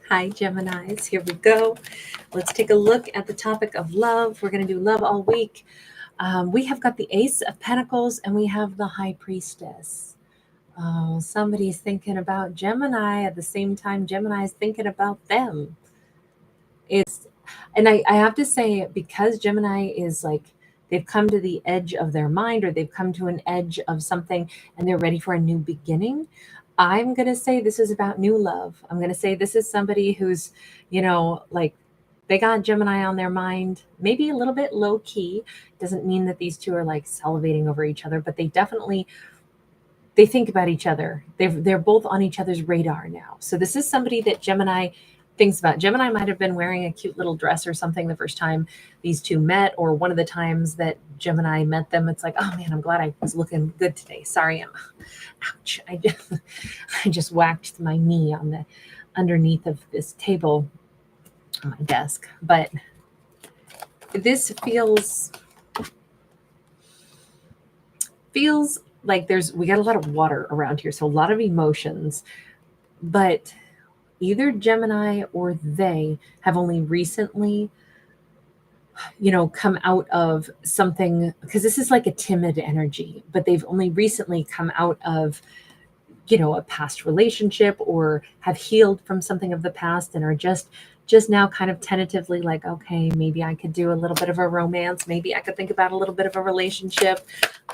Hi, Geminis. Here we go. Let's take a look at the topic of love. We're going to do love all week. We have got the Ace of Pentacles and we have the High Priestess. Oh, somebody's thinking about Gemini at the same time Gemini is thinking about them. And I have to say, because Gemini is like, they've come to the edge of their mind, or they've come to an edge of something and they're ready for a new beginning. I'm going to say this is about new love. I'm going to say this is somebody who's, like, they got Gemini on their mind, maybe a little bit low key. Doesn't mean that these two are like salivating over each other, but they think about each other. They're both on each other's radar now. So this is somebody that Gemini thinks about. Gemini might have been wearing a cute little dress or something the first time these two met, or one of the times that Gemini met them. It's like, oh man, I'm glad I was looking good today. Sorry, ouch. I just whacked my knee on the underneath of this table on my desk. But this feels like we got a lot of water around here, so a lot of emotions, but either Gemini or they have only recently, come out of something, because this is like a timid energy, but they've only recently come out of, a past relationship, or have healed from something of the past and are just now kind of tentatively like, okay, maybe I could do a little bit of a romance. Maybe I could think about a little bit of a relationship.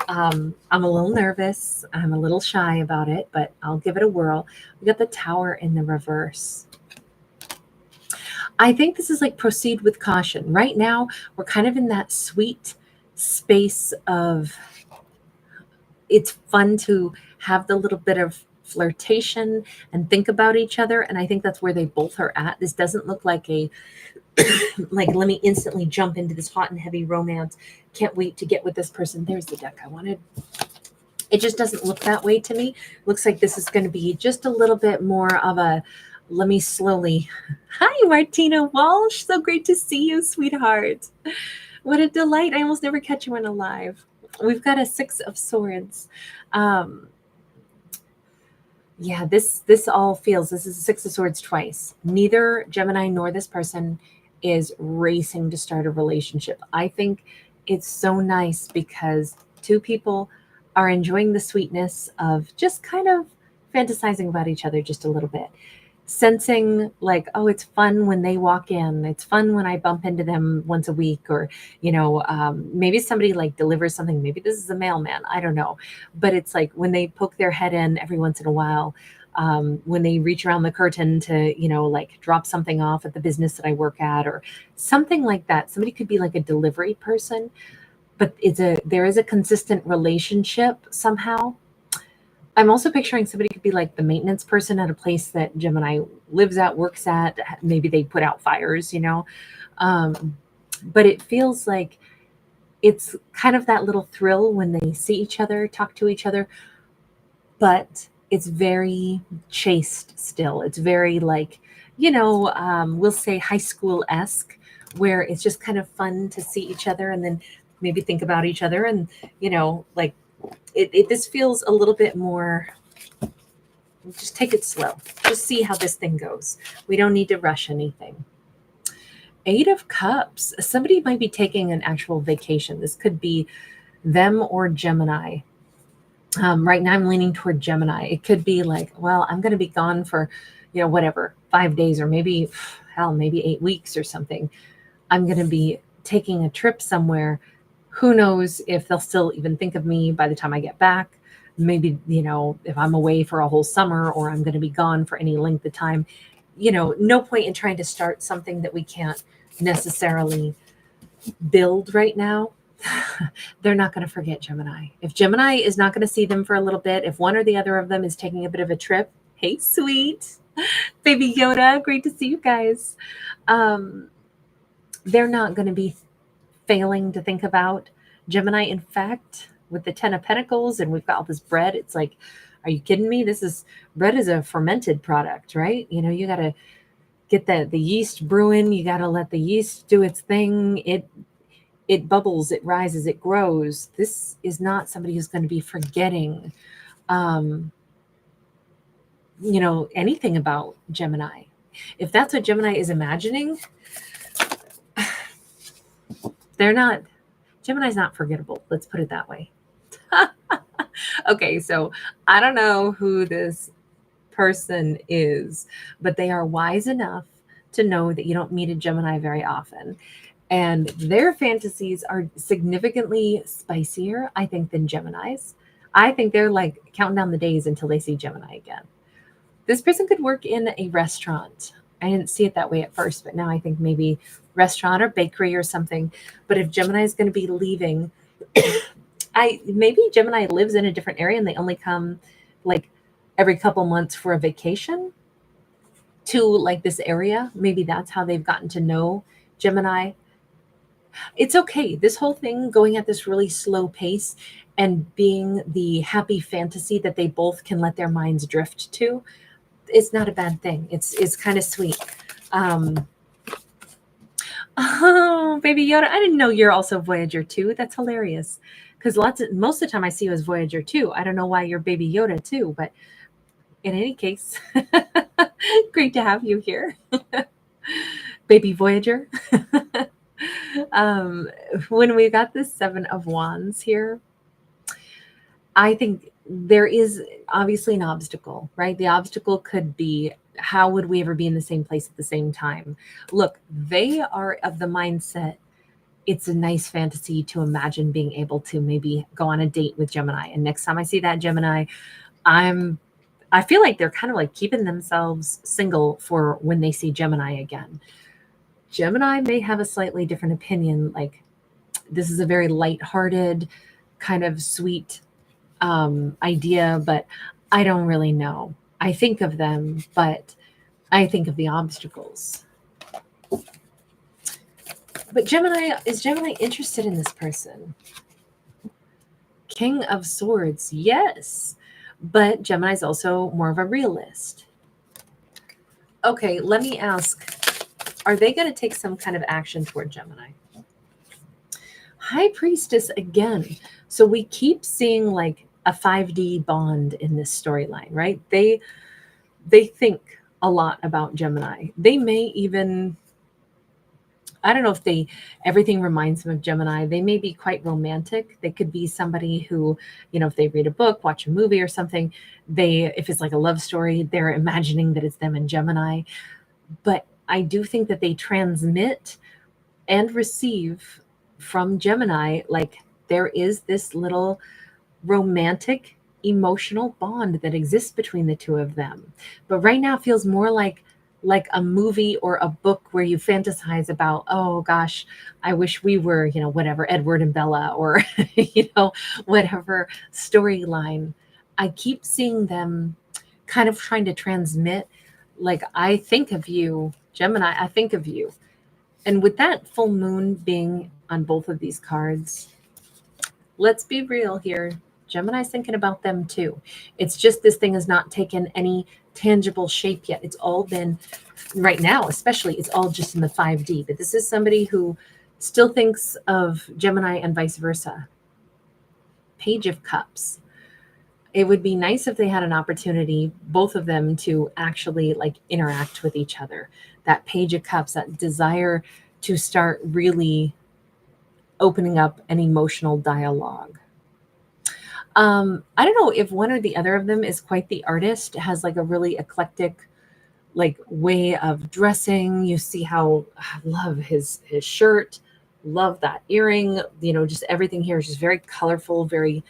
I'm a little nervous. I'm a little shy about it, but I'll give it a whirl. We got the Tower in the reverse. I think this is like proceed with caution. Right now, we're kind of in that sweet space of, it's fun to have the little bit of flirtation and think about each other. And I think that's where they both are at. This doesn't look like a, like, let me instantly jump into this hot and heavy romance. Can't wait to get with this person. There's the deck I wanted. It just doesn't look that way to me. Looks like this is going to be just a little bit more of a, let me slowly. Hi, Martina Walsh. So great to see you, sweetheart. What a delight. I almost never catch you when alive. We've got a Six of Swords. Yeah, this all feels, this is a Six of Swords twice. Neither Gemini nor this person is racing to start a relationship. I think it's so nice because two people are enjoying the sweetness of just kind of fantasizing about each other just a little bit. Sensing like, oh, it's fun when they walk in. It's fun when I bump into them once a week, or, maybe somebody like delivers something. Maybe this is a mailman. I don't know. But it's like when they poke their head in every once in a while, when they reach around the curtain to, like drop something off at the business that I work at, or something like that. Somebody could be like a delivery person, but there is a consistent relationship somehow. I'm also picturing somebody could be like the maintenance person at a place that Gemini lives at, works at. Maybe they put out fires, But it feels like it's kind of that little thrill when they see each other, talk to each other, but it's very chaste still. It's very like, we'll say high school-esque, where it's just kind of fun to see each other and then maybe think about each other and, like, this feels a little bit more, just take it slow. Just see how this thing goes. We don't need to rush anything. Eight of Cups. Somebody might be taking an actual vacation. This could be them or Gemini. Right now I'm leaning toward Gemini. It could be like, well, I'm going to be gone for, whatever, 5 days, or maybe 8 weeks or something. I'm going to be taking a trip somewhere. Who knows if they'll still even think of me by the time I get back. Maybe, if I'm away for a whole summer, or I'm going to be gone for any length of time, no point in trying to start something that we can't necessarily build right now. They're not going to forget Gemini. If Gemini is not going to see them for a little bit, if one or the other of them is taking a bit of a trip, hey, sweet baby Yoda, great to see you guys. They're not going to be failing to think about Gemini. In fact, with the Ten of Pentacles and we've got all this bread, it's like, are you kidding me? Bread is a fermented product, right? You got to get the yeast brewing. You got to let the yeast do its thing. It bubbles, it rises, it grows. This is not somebody who's going to be forgetting, anything about Gemini. If that's what Gemini is imagining, Gemini's not forgettable. Let's put it that way. Okay, so I don't know who this person is, but they are wise enough to know that you don't meet a Gemini very often. And their fantasies are significantly spicier, I think, than Gemini's. I think they're like counting down the days until they see Gemini again. This person could work in a restaurant. I didn't see it that way at first, but now I think maybe restaurant or bakery or something. But if Gemini is going to be leaving, maybe Gemini lives in a different area and they only come like every couple months for a vacation to like this area. Maybe that's how they've gotten to know Gemini. It's okay. This whole thing going at this really slow pace and being the happy fantasy that they both can let their minds drift to, it's not a bad thing. It's kind of sweet. Oh, Baby Yoda, I didn't know you're also Voyager 2. That's hilarious. Because most of the time I see you as Voyager 2. I don't know why you're Baby Yoda too, but in any case, great to have you here. Baby Voyager. When we got this 7 of Wands here, I think there is obviously an obstacle, right? The obstacle could be, how would we ever be in the same place at the same time? Look, they are of the mindset, it's a nice fantasy to imagine being able to maybe go on a date with Gemini. And next time I see that Gemini, I feel like they're kind of like keeping themselves single for when they see Gemini again. Gemini may have a slightly different opinion. Like, this is a very lighthearted, kind of sweet idea, but I don't really know. I think of them, but I think of the obstacles. But is Gemini interested in this person? King of Swords, yes. But Gemini is also more of a realist. Okay, let me ask, are they going to take some kind of action toward Gemini? High Priestess again. So we keep seeing like a 5D bond in this storyline, right? They think a lot about Gemini. They may even, I don't know if everything reminds them of Gemini. They may be quite romantic. They could be somebody who, if they read a book, watch a movie or something, if it's like a love story, they're imagining that it's them and Gemini. But I do think that they transmit and receive from Gemini, like there is this little romantic, emotional bond that exists between the two of them. But right now it feels more like a movie or a book where you fantasize about, oh gosh, I wish we were, whatever, Edward and Bella, or, whatever storyline. I keep seeing them kind of trying to transmit, like, I think of you, Gemini, I think of you. And with that full moon being on both of these cards, let's be real here. Gemini's thinking about them too. It's just this thing has not taken any tangible shape yet. It's all been, right now especially, it's all just in the 5D. But this is somebody who still thinks of Gemini and vice versa. Page of Cups. It would be nice if they had an opportunity, both of them, to actually like interact with each other. That Page of Cups, that desire to start really opening up an emotional dialogue. I don't know if one or the other of them is quite the artist, has like a really eclectic like way of dressing. You see how, I love his shirt, love that earring, just everything here is just very colorful, very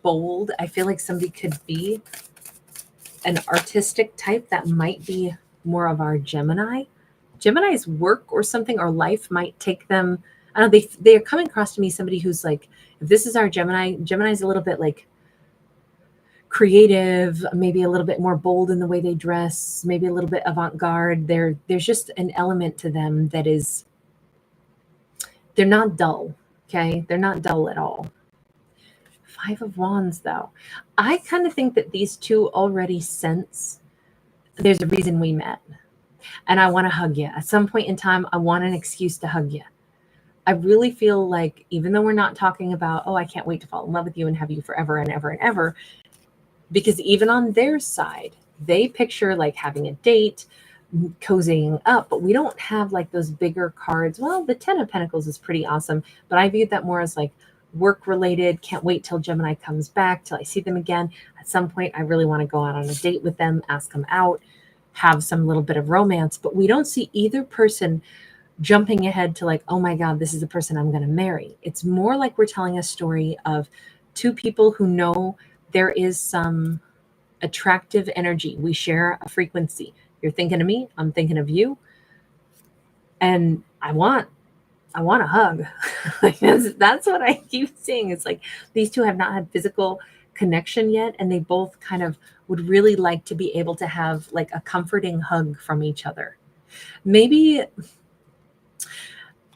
bold. I feel like somebody could be an artistic type that might be more of our Gemini. Gemini's work or something, or life might take them, I don't know, they are coming across to me somebody who's like, if this is our Gemini's a little bit like creative, maybe a little bit more bold in the way they dress, maybe a little bit avant-garde. There's just an element to them that is, they're not dull, okay? They're not dull at all. 5 of Wands, though. I kind of think that these two already sense there's a reason we met. And I want to hug you. At some point in time, I want an excuse to hug you. I really feel like, even though we're not talking about, oh, I can't wait to fall in love with you and have you forever and ever and ever, because even on their side, they picture like having a date, cozying up, but we don't have like those bigger cards. Well, the 10 of Pentacles is pretty awesome, but I viewed that more as like work related. Can't wait till Gemini comes back, till I see them again. At some point, I really want to go out on a date with them, ask them out, have some little bit of romance, but we don't see either person jumping ahead to like, oh my God, this is the person I'm going to marry. It's more like we're telling a story of two people who know there is some attractive energy. We share a frequency. You're thinking of me, I'm thinking of you. And I want a hug. Like that's what I keep seeing. It's like these two have not had physical connection yet, and they both kind of would really like to be able to have like a comforting hug from each other. Maybe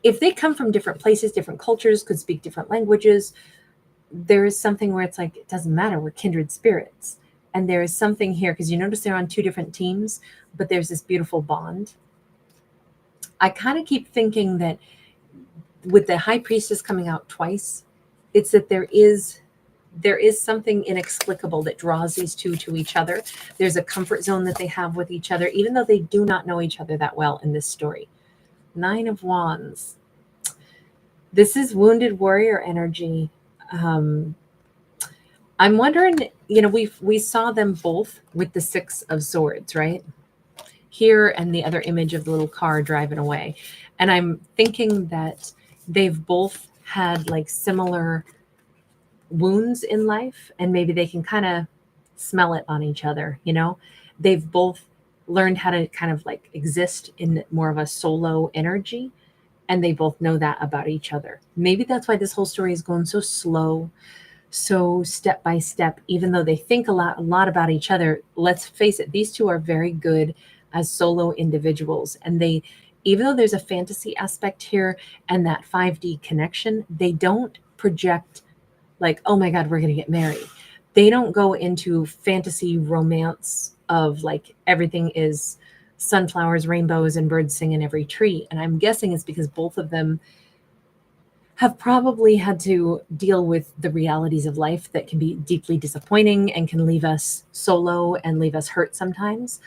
if they come from different places, different cultures, could speak different languages, there is something where it's like, it doesn't matter, we're kindred spirits. And there is something here, because you notice they're on two different teams, but there's this beautiful bond. I kind of keep thinking that with the High Priestess coming out twice, it's that there is something inexplicable that draws these two to each other. There's a comfort zone that they have with each other, even though they do not know each other that well in this story. 9 of Wands. This is wounded warrior energy. I'm wondering, we saw them both with the 6 of Swords, right? Here, and the other image of the little car driving away. And I'm thinking that they've both had like similar wounds in life, and maybe they can kind of smell it on each other. They've both learned how to kind of like exist in more of a solo energy, and they both know that about each other. Maybe that's why this whole story is going so slow, so step by step, even though they think a lot about each other. Let's face it, these two are very good as solo individuals, and they, even though there's a fantasy aspect here and that 5D connection, they don't project like, oh my God, we're going to get married. They don't go into fantasy romance of like everything is sunflowers, rainbows, and birds sing in every tree. And I'm guessing it's because both of them have probably had to deal with the realities of life that can be deeply disappointing and can leave us solo and leave us hurt sometimes.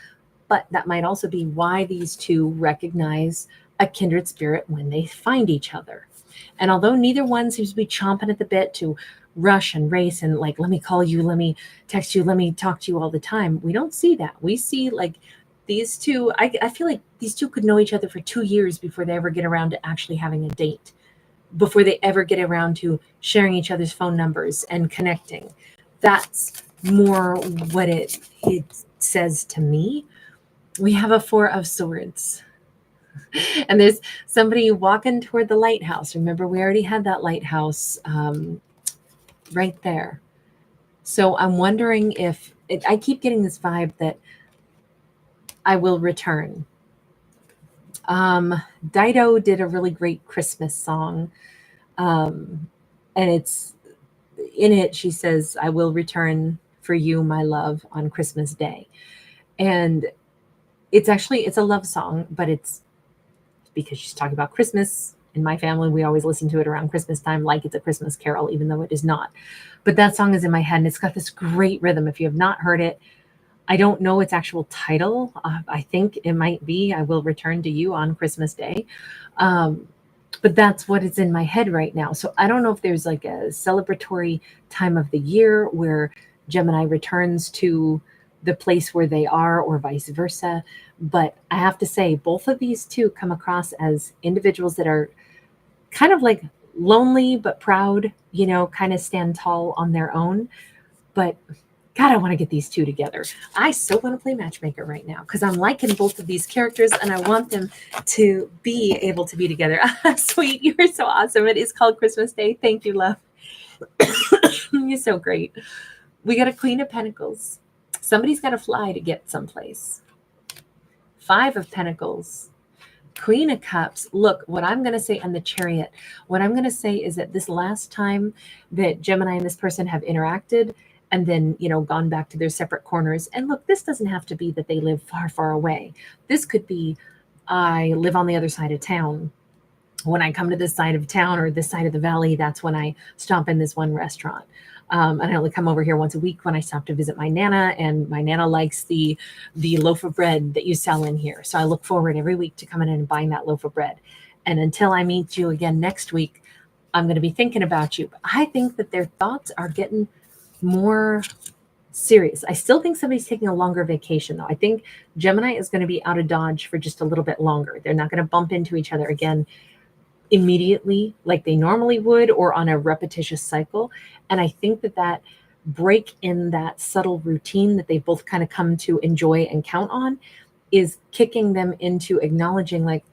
But that might also be why these two recognize a kindred spirit when they find each other. And although neither one seems to be chomping at the bit to rush and race and like, let me call you, let me text you, let me talk to you all the time, we don't see that. We see like these two, I feel like these two could know each other for 2 years before they ever get around to actually having a date, before they ever get around to sharing each other's phone numbers and connecting. That's more what it says to me. We have a 4 of Swords. And there's somebody walking toward the lighthouse. Remember, we already had that lighthouse right there. So I'm wondering if, I keep getting this vibe that I will return. Dido did a really great Christmas song. And it's in it, she says, I will return for you, my love, on Christmas Day. And it's a love song, but it's because she's talking about Christmas. In my family, we always listen to it around Christmas time like it's a Christmas carol, even though it is not. But that song is in my head, and it's got this great rhythm. If you have not heard it, I don't know its actual title. I think it might be I Will Return to You on Christmas Day. But that's what is in my head right now. So I don't know if there's like a celebratory time of the year where Gemini returns to the place where they are, or vice versa. But I have to say, both of these two come across as individuals that are kind of like lonely but proud, kind of stand tall on their own. But God, I want to get these two together. I so want to play matchmaker right now because I'm liking both of these characters and I want them to be able to be together. Sweet, you're so awesome. It is called Christmas Day. Thank you, love. You're so great. We got a Queen of Pentacles. Somebody's got to fly to get someplace. 5 of Pentacles. Queen of Cups. Look, what I'm going to say on the Chariot, what I'm going to say is that this last time that Gemini and this person have interacted and then, gone back to their separate corners. And look, this doesn't have to be that they live far, far away. This could be, I live on the other side of town. When I come to this side of town or this side of the valley, that's when I stop in this one restaurant. And I only come over here once a week when I stop to visit my Nana, and my Nana likes the loaf of bread that you sell in here. So I look forward every week to coming in and buying that loaf of bread. And until I meet you again next week, I'm going to be thinking about you. But I think that their thoughts are getting more serious. I still think somebody's taking a longer vacation, though. I think Gemini is going to be out of Dodge for just a little bit longer. They're not going to bump into each other again immediately like they normally would, or on a repetitious cycle. And I think that that break in that subtle routine that they both kind of come to enjoy and count on is kicking them into acknowledging, like,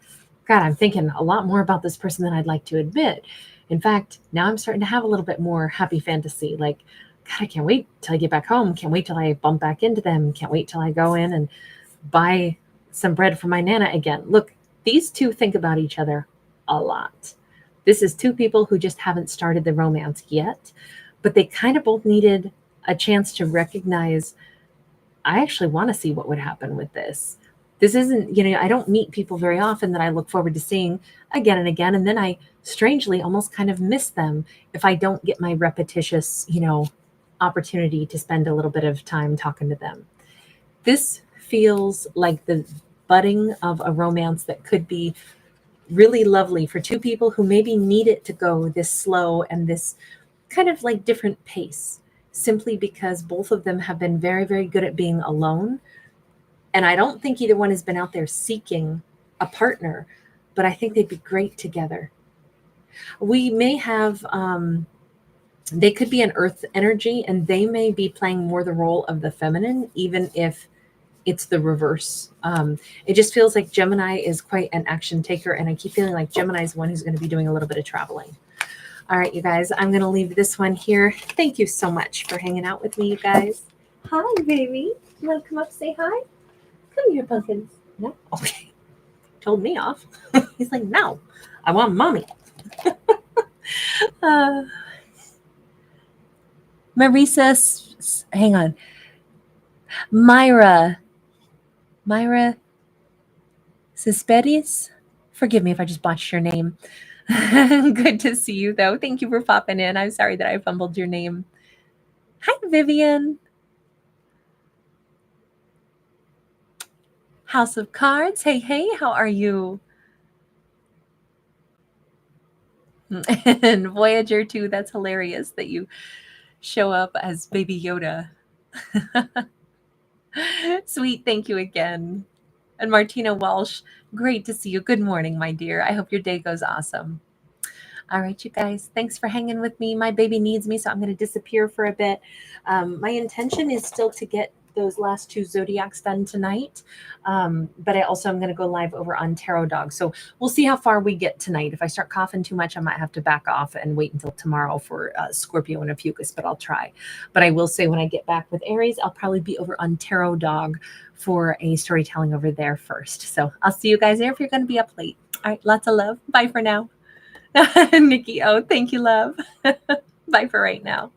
God, I'm thinking a lot more about this person than I'd like to admit. In fact, now I'm starting to have a little bit more happy fantasy. Like, God, I can't wait till I get back home. Can't wait till I bump back into them. Can't wait till I go in and buy some bread for my Nana again. Look, these two think about each other a lot. This is two people who just haven't started the romance yet, but they kind of both needed a chance to recognize, I actually want to see what would happen with this. This isn't, I don't meet people very often that I look forward to seeing again and again. And then I strangely almost kind of miss them if I don't get my repetitious, opportunity to spend a little bit of time talking to them. This feels like the budding of a romance that could be really lovely for two people who maybe need it to go this slow and this kind of like different pace, simply because both of them have been very, very good at being alone. And I don't think either one has been out there seeking a partner, but I think they'd be great together. We may have, they could be an earth energy, and they may be playing more the role of the feminine, even if it's the reverse. It just feels like Gemini is quite an action taker, and I keep feeling like Gemini is one who's going to be doing a little bit of traveling. All right, you guys, I'm going to leave this one here. Thank you so much for hanging out with me, you guys. Hi, baby. You want to come up and say hi? Come here, pumpkins. No? Okay. Told me off. He's like, no, I want mommy. Marisa, hang on. Myra Cespedes? Forgive me if I just botched your name. Good to see you, though. Thank you for popping in. I'm sorry that I fumbled your name. Hi, Vivian. House of Cards. Hey, hey, how are you? And Voyager, too. That's hilarious that you show up as Baby Yoda. Sweet. Thank you again. And Martina Walsh, great to see you. Good morning, my dear. I hope your day goes awesome. All right, you guys, thanks for hanging with me. My baby needs me, so I'm going to disappear for a bit. My intention is still to get those last two zodiacs done tonight, but I also am going to go live over on Tarot Dog. So we'll see how far we get tonight. If I start coughing too much, I might have to back off and wait until tomorrow for Scorpio and Ophiuchus, but I'll try. But I will say when I get back with Aries, I'll probably be over on Tarot Dog for a storytelling over there first. So I'll see you guys there if you're going to be up late. All right, lots of love. Bye for now. Nikki, oh, thank you, love. Bye for right now.